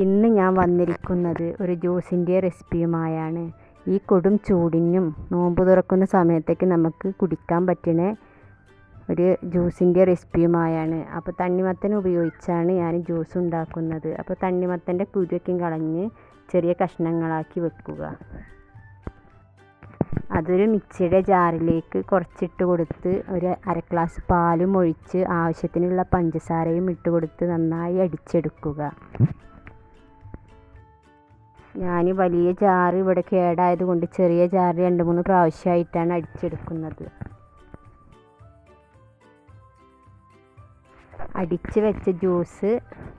ഇന്ന് ഞാൻ വന്നിരിക്കുന്നത് ഒരു ജ്യൂസിൻ്റെ റെസിപ്പിയുമായാണ്. ഈ കൊടും ചൂടിനും നോമ്പ് തുറക്കുന്ന സമയത്തേക്ക് നമുക്ക് കുടിക്കാൻ പറ്റുന്ന ഒരു ജ്യൂസിൻ്റെ റെസിപ്പിയുമായാണ്. അപ്പോൾ തണ്ണിമത്തൻ ഉപയോഗിച്ചാണ് ഞാൻ ജ്യൂസ് ഉണ്ടാക്കുന്നത്. അപ്പോൾ തണ്ണിമത്തൻ്റെ കുരുവൊക്കെ കളഞ്ഞ് ചെറിയ കഷ്ണങ്ങളാക്കി വെക്കുക. അതൊരു മിക്സിയുടെ ജാറിലേക്ക് കുറച്ചിട്ട് കൊടുത്ത് ഒരു അര ഗ്ലാസ് പാലും ഒഴിച്ച് ആവശ്യത്തിനുള്ള പഞ്ചസാരയും ഇട്ട് കൊടുത്ത് നന്നായി അടിച്ചെടുക്കുക. ഞാൻ വലിയ ജാറ് ഇവിടെ കേടായതുകൊണ്ട് ചെറിയ ജാറ് 2-3 പ്രാവശ്യമായിട്ടാണ് അടിച്ചെടുക്കുന്നത്. അടിച്ച് വെച്ച ജ്യൂസ്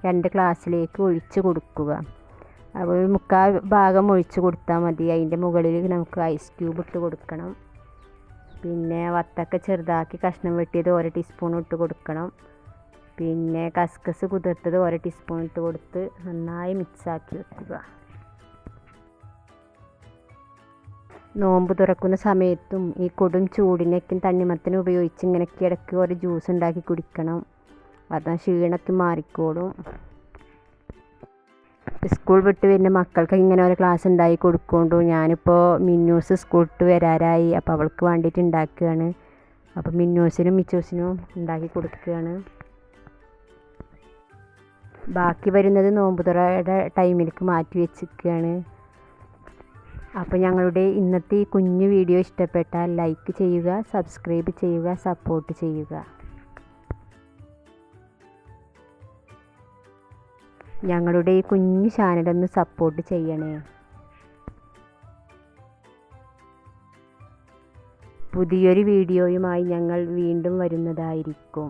2 ഗ്ലാസ്സിലേക്ക് ഒഴിച്ച് കൊടുക്കുക. അപ്പോൾ 3/4 ഭാഗം ഒഴിച്ച് കൊടുത്താൽ മതി. അതിൻ്റെ മുകളിൽ നമുക്ക് ഐസ് ക്യൂബ് ഇട്ട് കൊടുക്കണം. പിന്നെ വത്തക്ക ചെറുതാക്കി കഷ്ണം വെട്ടിയത് 1 ടീസ്പൂൺ ഇട്ട് കൊടുക്കണം. പിന്നെ കസ്കസ് കുതിർത്തത് 1 ടീസ്പൂൺ ഇട്ട് കൊടുത്ത് നന്നായി മിക്സാക്കി വെക്കുക. നോമ്പ് തുറക്കുന്ന സമയത്തും ഈ കൊടും ചൂടിനൊക്കെ തണ്ണിമത്തൻ ഉപയോഗിച്ച് ഇങ്ങനെയൊക്കെ ഇടയ്ക്ക് ഒരു ജ്യൂസ് ഉണ്ടാക്കി കുടിക്കണം. അതാ ക്ഷീണമൊക്കെ മാറിക്കോളും. സ്കൂൾ വിട്ട് വരുന്ന മക്കൾക്ക് ഇങ്ങനെ ഒരു ക്ലാസ് ഉണ്ടാക്കി കൊടുക്കൊണ്ടു. ഞാനിപ്പോൾ മിന്നൂസ് സ്കൂൾ വിട്ട് വരാറായി. അപ്പോൾ അവൾക്ക് വേണ്ടിയിട്ട് ഉണ്ടാക്കുകയാണ്. അപ്പോൾ മിന്നൂസിനും മിച്ചൂസിനും ഉണ്ടാക്കി കൊടുക്കുകയാണ്. ബാക്കി വരുന്നത് നോമ്പ് തുറയുടെ ടൈമിലേക്ക് മാറ്റി വെച്ചിരിക്കുകയാണ്. അപ്പോൾ ഞങ്ങളുടെ ഇന്നത്തെ ഈ കുഞ്ഞു വീഡിയോ ഇഷ്ടപ്പെട്ടാൽ ലൈക്ക് ചെയ്യുക, സബ്സ്ക്രൈബ് ചെയ്യുക, സപ്പോർട്ട് ചെയ്യുക. ഞങ്ങളുടെ ഈ കുഞ്ഞു ചാനലൊന്ന് സപ്പോർട്ട് ചെയ്യണേ. പുതിയൊരു വീഡിയോയുമായി ഞങ്ങൾ വീണ്ടും വരുന്നതായിരിക്കും.